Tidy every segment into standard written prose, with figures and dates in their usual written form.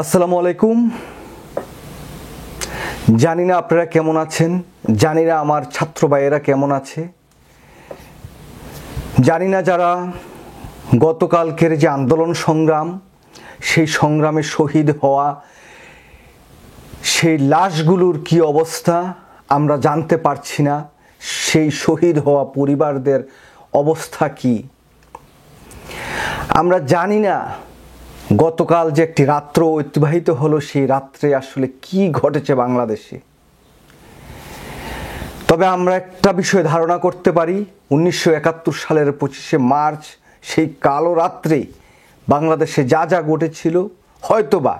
আসসালামু আলাইকুম। জানি না আপনারা কেমন আছেন, জানি না আমার ছাত্র ভাইয়েরা কেমন আছে, জানি না যারা গতকালকের যে আন্দোলন সংগ্রাম, সেই সংগ্রামে শহীদ হওয়া সেই লাশগুলোর কি অবস্থা আমরা জানতে পারছি না। সেই শহীদ হওয়া পরিবারদের অবস্থা কি আমরা জানি না। গতকাল যে একটি রাত্র অতিবাহিত হলো, সেই রাত্রে আসলে কি ঘটেছে বাংলাদেশে। তবে আমরা একটা বিষয় ধারণা করতে পারি, 1971 সালের 25শে মার্চ সেই কালো রাত্রে বাংলাদেশে যা যা ঘটেছিল, হয়তোবা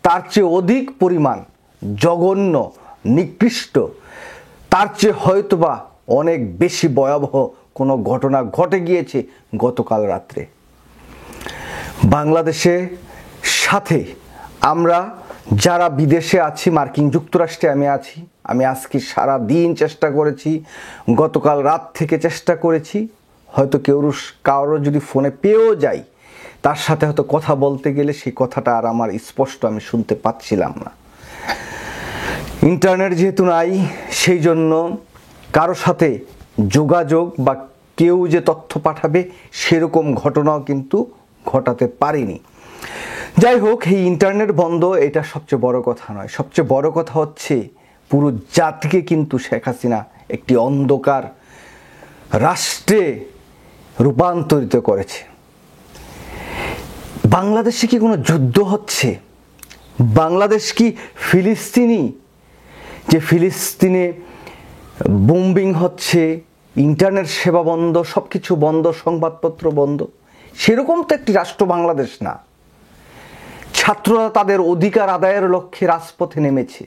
তার চেয়ে অধিক পরিমাণ জঘন্য, নিকৃষ্ট, তার চেয়ে হয়তোবা অনেক বেশি ভয়াবহ কোনো ঘটনা ঘটে গিয়েছে গতকাল রাত্রে বাংলাদেশে। সাথে আমরা যারা বিদেশে আছি, মার্কিন যুক্তরাষ্ট্রে আমি আজকে সারা দিন চেষ্টা করেছি, গতকাল রাত থেকে চেষ্টা করেছি, হয়তো কারো যদি ফোনে পেয়েও যাই, তার সাথে হয়তো কথা বলতে গেলে সেই কথাটা আর আমার স্পষ্ট আমি শুনতে পাচ্ছিলাম না। ইন্টারনেট যেহেতু নাই, সেই জন্য কারো সাথে যোগাযোগ বা কেউ যে তথ্য পাঠাবে সেরকম ঘটনাও কিন্তু ঘটাতে পারিনি। যাই হোক, এই ইন্টারনেট বন্ধ এটা সবচেয়ে বড় কথা নয়। সবচেয়ে বড় কথা হচ্ছে পুরো জাতিকে কিন্তু শেখ হাসিনা একটি অন্ধকার রাষ্ট্রে রূপান্তরিত করেছে। বাংলাদেশে কি কোনো যুদ্ধ হচ্ছে? বাংলাদেশ কি ফিলিস্তিনি? যে ফিলিস্তিনে বোম্বিং হচ্ছে, ইন্টারনেট সেবা বন্ধ, সব কিছু বন্ধ, সংবাদপত্র বন্ধ, সেরকম তো একটি রাষ্ট্র বাংলাদেশ না। ছাত্ররা তাদের অধিকার আদায়ের লক্ষ্যে রাজপথে নেমেছে।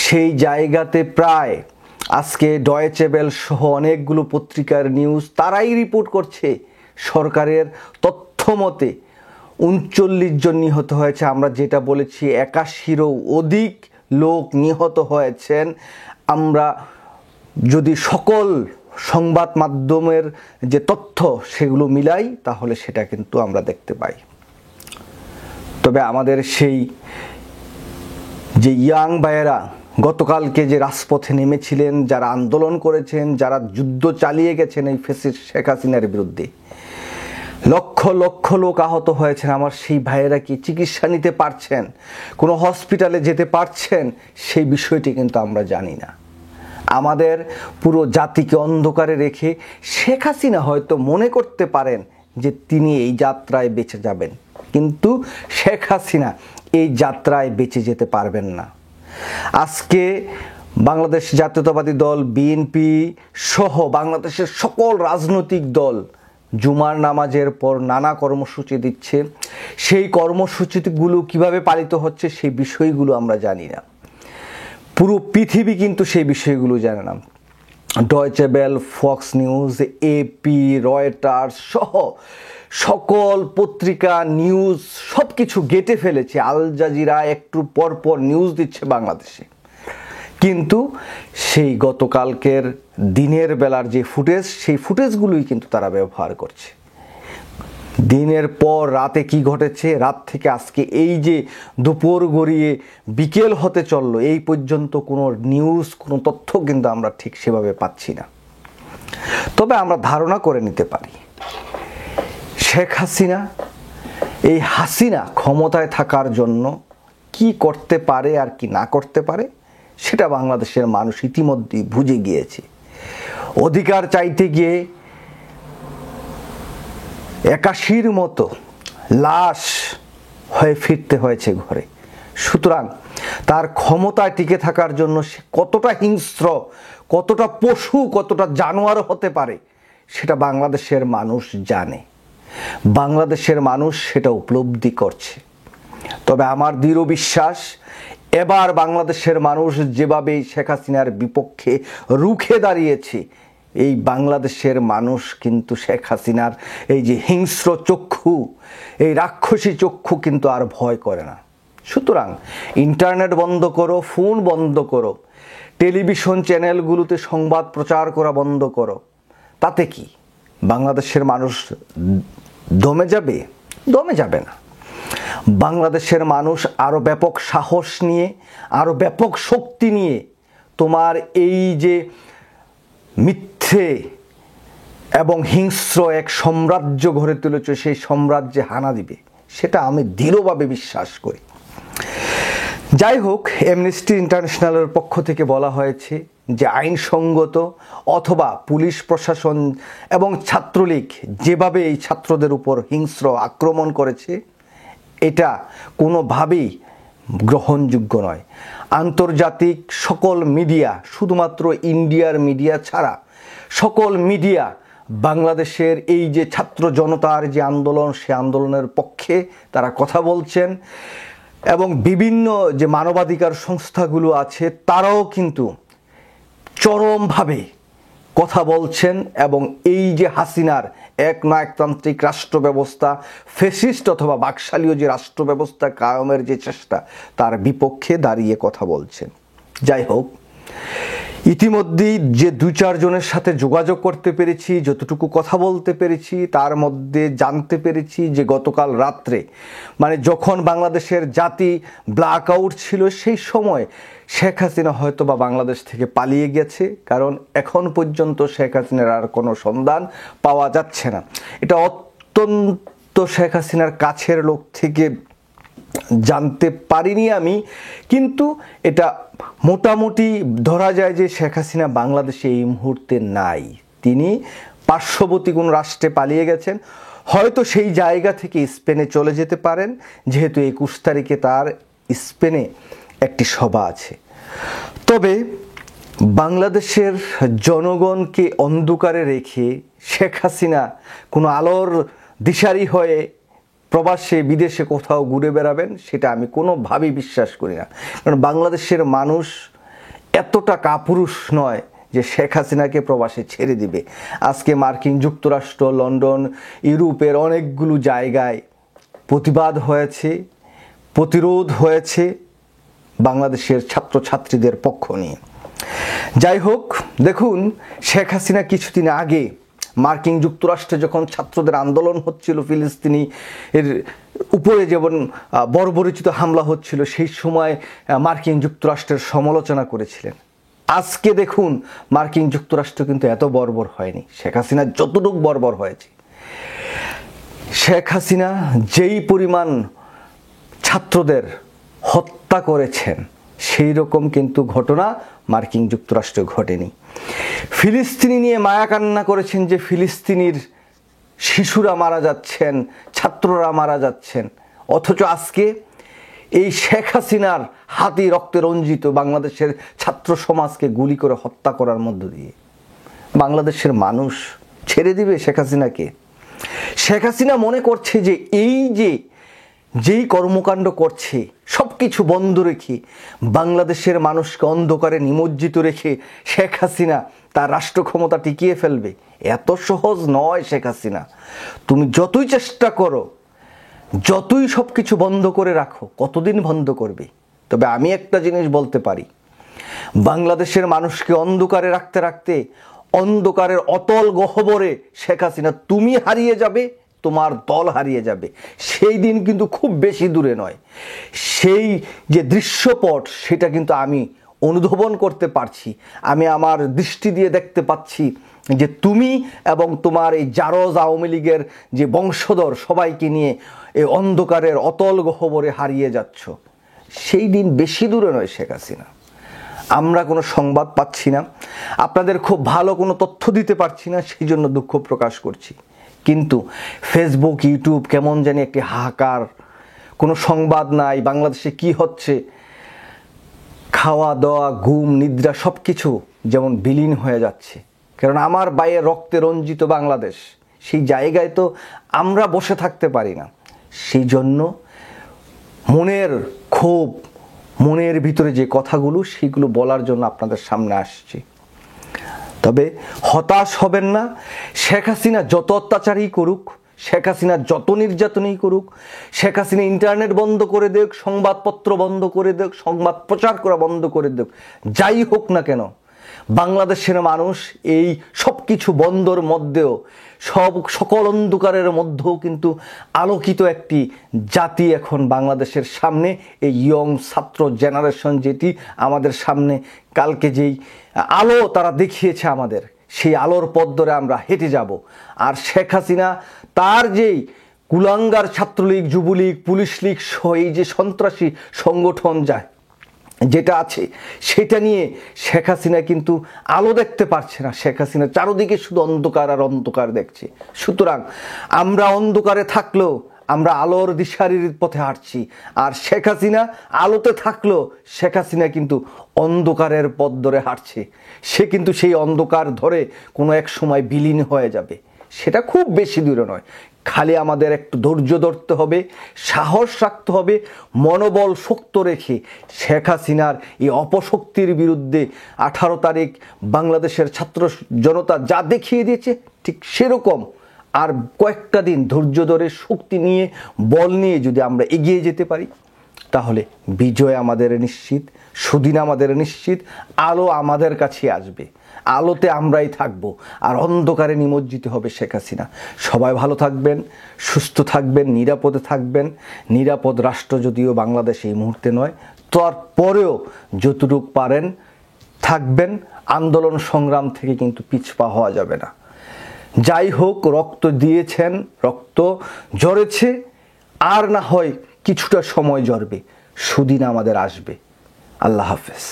সেই জায়গাতে প্রায় আজকে ডয়েচে বেল সহ অনেকগুলো পত্রিকার নিউজ তারাই রিপোর্ট করছে, সরকারের তথ্য মতে 39 জন নিহত হয়েছে। আমরা যেটা বলেছি 81-রও অধিক লোক নিহত হয়েছেন। আমরা যদি সকল সংবাদ মাধ্যমের যে তথ্য সেগুলো মিলাই, তাহলে সেটা কিন্তু আমরা দেখতে পাই। তবে আমাদের সেই যে ইয়াং ভাইয়েরা গতকালকে যে রাজপথে নেমেছিলেন, যারা আন্দোলন করেছেন, যারা যুদ্ধ চালিয়ে গেছেন এই ফ্যাসিস্ট শেখ হাসিনার বিরুদ্ধে, লক্ষ লক্ষ লোক আহত হয়েছেন। আমার সেই ভাইয়েরা কি চিকিৎসা নিতে পারছেন, কোনো হসপিটালে যেতে পারছেন, সেই বিষয়টি কিন্তু আমরা জানি না। আমাদের পুরো জাতিকে অন্ধকারে রেখে শেখ হাসিনা হয়তো মনে করতে পারেন যে তিনি এই যাত্রায় বেঁচে যাবেন, কিন্তু শেখ হাসিনা এই যাত্রায় বেঁচে যেতে পারবেন না। আজকে বাংলাদেশ জাতীয়তাবাদী দল বিএনপি সহ বাংলাদেশের সকল রাজনৈতিক দল জুমার নামাজের পর নানা কর্মসূচি দিচ্ছে। সেই কর্মসূচিগুলো কিভাবে পালিত হচ্ছে সেই বিষয়গুলো আমরা জানি না। পুরো পৃথিবী কিন্তু সেই বিষয়গুলো জানে না। Deutsche Welle, Fox News, AP, Reuters সহ সকল পত্রিকা নিউজ সব কিছু গেটে ফেলেছে। আল জাজিরা একটু পরপর নিউজ দিচ্ছে বাংলাদেশে, কিন্তু সেই গতকালকের দিনের বেলার যে ফুটেজ, সেই ফুটেজগুলোই কিন্তু তারা ব্যবহার করছে। দিনের পর রাতে কি ঘটেছে, রাত থেকে আজকে এই যে দুপুর গড়িয়ে বিকেল হতে চললো, এই পর্যন্ত কোনো নিউজ, কোনো তথ্য কিন্তু আমরা ঠিক সেভাবে পাচ্ছি না। তবে আমরা ধারণা করে নিতে পারি শেখ হাসিনা, এই হাসিনা ক্ষমতায় থাকার জন্য কি করতে পারে আর কি না করতে পারে সেটা বাংলাদেশের মানুষ ইতিমধ্যেই বুঝে গিয়েছে। অধিকার চাইতে গিয়ে 81-র মতো লাশ হয়ে ফিরতে হয়েছে ঘরে। সুতরাং তার ক্ষমতায় টিকে থাকার জন্য সে কতটা হিংস্র, কতটা পশু, কতটা জানোয়ার হতে পারে সেটা বাংলাদেশের মানুষ জানে, বাংলাদেশের মানুষ সেটা উপলব্ধি করছে। তবে আমার দৃঢ় বিশ্বাস, এবার বাংলাদেশের মানুষ যেভাবে শেখ হাসিনার বিপক্ষে রুখে দাঁড়িয়েছে, এই বাংলাদেশের মানুষ কিন্তু শেখ হাসিনার এই যে হিংস্র চক্ষু, এই রাক্ষসী চক্ষু কিন্তু আর ভয় করে না। সুতরাং ইন্টারনেট বন্ধ করো, ফোন বন্ধ করো, টেলিভিশন চ্যানেলগুলোতে সংবাদ প্রচার করা বন্ধ করো, তাতে কি বাংলাদেশের মানুষ দমে যাবে? দমে যাবে না। বাংলাদেশের মানুষ আরও ব্যাপক সাহস নিয়ে, আরও ব্যাপক শক্তি নিয়ে তোমার এই যে মিথ্যে এবং হিংস্র এক সাম্রাজ্য গড়ে তুলেছে, সেই সাম্রাজ্যে হানা দিবে, সেটা আমি দৃঢ়ভাবে বিশ্বাস করি। যাই হোক, অ্যামনেস্টি ইন্টারন্যাশনালের পক্ষ থেকে বলা হয়েছে যে আইনসঙ্গত অথবা পুলিশ প্রশাসন এবং ছাত্রলীগ যেভাবে এই ছাত্রদের উপর হিংস্র আক্রমণ করেছে, এটা কোনোভাবেই গ্রহণযোগ্য নয়। আন্তর্জাতিক সকল মিডিয়া, শুধুমাত্র ইন্ডিয়ার মিডিয়া ছাড়া সকল মিডিয়া বাংলাদেশের এই যে ছাত্র জনতার যে আন্দোলন, সে আন্দোলনের পক্ষে তারা কথা বলছেন এবং বিভিন্ন যে মানবাধিকার সংস্থাগুলো আছে তারাও কিন্তু চরমভাবে কথা বলছেন এবং এই যে হাসিনার একনায়কতান্ত্রিক রাষ্ট্র ব্যবস্থা, ফ্যাসিস্ট অথবা বাকশালীয় যে রাষ্ট্র ব্যবস্থা কায়েমের যে চেষ্টা, তার বিপক্ষে দাঁড়িয়ে কথা বলছেন। যাই হোক, ইতিমধ্যেই যে 2-4 জনের সাথে যোগাযোগ করতে পেরেছি, যতটুকু কথা বলতে পেরেছি, তার মধ্যে জানতে পেরেছি যে গতকাল রাত্রে, মানে যখন বাংলাদেশের জাতি ব্ল্যাক আউট ছিল, সেই সময় শেখ হাসিনা হয়তো বা বাংলাদেশ থেকে পালিয়ে গেছে, কারণ এখন পর্যন্ত শেখ হাসিনার আর কোনো সন্ধান পাওয়া যাচ্ছে না। এটা অত্যন্ত শেখ হাসিনার কাছের লোক থেকে জানতে পারিনি আমি, কিন্তু এটা মোটামুটি ধরা যায় যে শেখ হাসিনা বাংলাদেশে এই মুহূর্তে নাই। তিনি পার্শ্ববর্তী কোন রাষ্ট্রে পালিয়ে গেছেন, হয়তো সেই জায়গা থেকে স্পেনে চলে যেতে পারেন, যেহেতু 21 তারিখে তার স্পেনে একটি সভা আছে। তবে বাংলাদেশের জনগণকে অন্ধকারে রেখে শেখ হাসিনা কোনো আলোর দিশারি হয়ে প্রবাসে বিদেশে কোথাও ঘুরে বেড়াবেন, সেটা আমি কোনোভাবেই বিশ্বাস করি না। কারণ বাংলাদেশের মানুষ এতটা কাপুরুষ নয় যে শেখ হাসিনাকে প্রবাসে ছেড়ে দিবে। আজকে মার্কিন যুক্তরাষ্ট্র, লন্ডন, ইউরোপের অনেকগুলো জায়গায় প্রতিবাদ হয়েছে, প্রতিরোধ হয়েছে বাংলাদেশের ছাত্রছাত্রীদের পক্ষ নিয়ে। যাই হোক, দেখুন, শেখ হাসিনা কিছুদিন আগে মার্কিন যুক্তরাষ্ট্রে যখন ছাত্রদের আন্দোলন হচ্ছিল, ফিলিস্তিনি এর উপরে যেমন বর্বরচিত হামলা হচ্ছিল, সেই সময় মার্কিন যুক্তরাষ্ট্রের সমালোচনা করেছিলেন। আজকে দেখুন, মার্কিন যুক্তরাষ্ট্র কিন্তু এত বর্বর হয়নি, শেখ হাসিনা যতটুকু বর্বর হয়েছে। শেখ হাসিনা যেই পরিমাণ ছাত্রদের হত্যা করেছেন, সেই রকম কিন্তু ঘটনা মার্কিন যুক্তরাষ্ট্রে ঘটেনি। ফিলিস্তিনি নিয়ে মায়া কান্না করেছেন যে ফিলিস্তিনির শিশুরা মারা যাচ্ছেন, ছাত্ররা মারা যাচ্ছেন, অথচ আজকে এই শেখ হাসিনার হাতি রক্তে রঞ্জিত বাংলাদেশের ছাত্র সমাজকে গুলি করে হত্যা করার মধ্য দিয়ে বাংলাদেশের মানুষ ছেড়ে দিবে শেখ হাসিনাকে? শেখ হাসিনা মনে করছে যে এই যেই কর্মকাণ্ড করছে সব কিছু বন্ধ রেখে বাংলাদেশের মানুষকে অন্ধকারে নিমজ্জিত রেখে শেখ হাসিনা তার রাষ্ট্র ক্ষমতা টিকিয়ে ফেলবে। এত সহজ নয় শেখ হাসিনা। তুমি যতই চেষ্টা করো, যতই সব কিছু বন্ধ করে রাখো, কতদিন বন্ধ করবে? তবে আমি একটা জিনিস বলতে পারি, বাংলাদেশের মানুষকে অন্ধকারে রাখতে রাখতে অন্ধকারের অতল গহ্বরে শেখ হাসিনা তুমি হারিয়ে যাবে, তোমার দল হারিয়ে যাবে। সেই দিন কিন্তু খুব বেশি দূরে নয়। সেই যে দৃশ্যপট, সেটা কিন্তু আমি অনুধাবন করতে পারছি। আমি আমার দৃষ্টি দিয়ে দেখতে পাচ্ছি যে তুমি এবং তোমার এই জারজ আওয়ামী লীগের যে বংশধর সবাইকে নিয়ে এই অন্ধকারের অতল গহ্বরে হারিয়ে যাচ্ছ। সেই দিন বেশি দূরে নয় শেখ হাসিনা। আমরা কোনো সংবাদ পাচ্ছি না, আপনাদের খুব ভালো কোনো তথ্য দিতে পারছি না, সেই জন্য দুঃখ প্রকাশ করছি। কিন্তু ফেসবুক, ইউটিউব কেমন জানি একটি হাহাকার, কোনো সংবাদ নাই, বাংলাদেশে কি হচ্ছে, খাওয়া দাওয়া, ঘুম, নিদ্রা সব কিছু যেমন বিলীন হয়ে যাচ্ছে। কারণ আমার বাইরে রক্তে রঞ্জিত বাংলাদেশ, সেই জায়গায় তো আমরা বসে থাকতে পারি না। সেই জন্য মনের ক্ষোভ, মনের ভিতরে যে কথাগুলো, সেগুলো বলার জন্য আপনাদের সামনে আসছি। তবে হতাশ হবেন না। শেখ হাসিনা যত অত্যাচারই করুক, শেখ হাসিনা যত নির্যাতনই করুক, শেখ হাসিনা ইন্টারনেট বন্ধ করে দেখ, সংবাদপত্র বন্ধ করে দেখ, সংবাদ প্রচার করা বন্ধ করে দেখ, যাই হোক না কেন, বাংলাদেশের মানুষ এই সব কিছু বন্ধর মধ্যেও সকল অন্ধকারের মধ্যেও কিন্তু আলোকিত একটি জাতি এখন বাংলাদেশের সামনে, এই ইয়ং ছাত্র জেনারেশন যেটি আমাদের সামনে কালকে যেই আলো তারা দেখিয়েছে আমাদের, সেই আলোর পথ ধরে আমরা হেঁটে যাব। আর শেখ হাসিনা তার যেই কুলাঙ্গার ছাত্রলীগ, যুবলীগ, পুলিশ লীগ সহ এই যে সন্ত্রাসী সংগঠন যেটা আছে সেটা নিয়ে শেখ হাসিনা কিন্তু আলো দেখতে পারছে না। শেখ হাসিনা চারদিকে শুধু অন্ধকার আর অন্ধকার দেখছে। সুতরাং আমরা অন্ধকারে থাকলেও আমরা আলোর দিশারির পথে হাঁটছি, আর শেখ হাসিনা আলোতে থাকলেও শেখ হাসিনা কিন্তু অন্ধকারের পথ ধরে হাঁটছে। সে কিন্তু সেই অন্ধকার ধরে কোনো এক সময় বিলীন হয়ে যাবে, সেটা খুব বেশি দূরে নয়। খালি আমাদের একটু ধৈর্য ধরতে হবে, সাহস রাখতে হবে, মনোবল শক্ত রেখে শেখ হাসিনার এই অপশক্তির বিরুদ্ধে 18 তারিখ বাংলাদেশের ছাত্র জনতা যা দেখিয়ে দিয়েছে ঠিক সেরকম আর কয়েকটা দিন ধৈর্য ধরে শক্তি নিয়ে বল নিয়ে যদি আমরা এগিয়ে যেতে পারি, তাহলে বিজয় আমাদের নিশ্চিত, সুদিন আমাদের নিশ্চিত, আলো আমাদের কাছে আসবে, আলোতে আমরাই থাকবো, আর অন্ধকারে নিমজ্জিত হবে শেখ হাসিনা। সবাই ভালো থাকবেন, সুস্থ থাকবেন, নিরাপদে থাকবেন। নিরাপদ রাষ্ট্র যদিও বাংলাদেশ এই মুহূর্তে নয়, তারপরেও যতটুকু পারেন থাকবেন। আন্দোলন সংগ্রাম থেকে কিন্তু পিছপা হওয়া যাবে না। যাই হোক, রক্ত দিয়েছেন, রক্ত ঝরেছে, আর না হয় কিছুটা সময় ঝরবে, সুদিন আমাদের আসবে। আল্লাহ হাফেজ।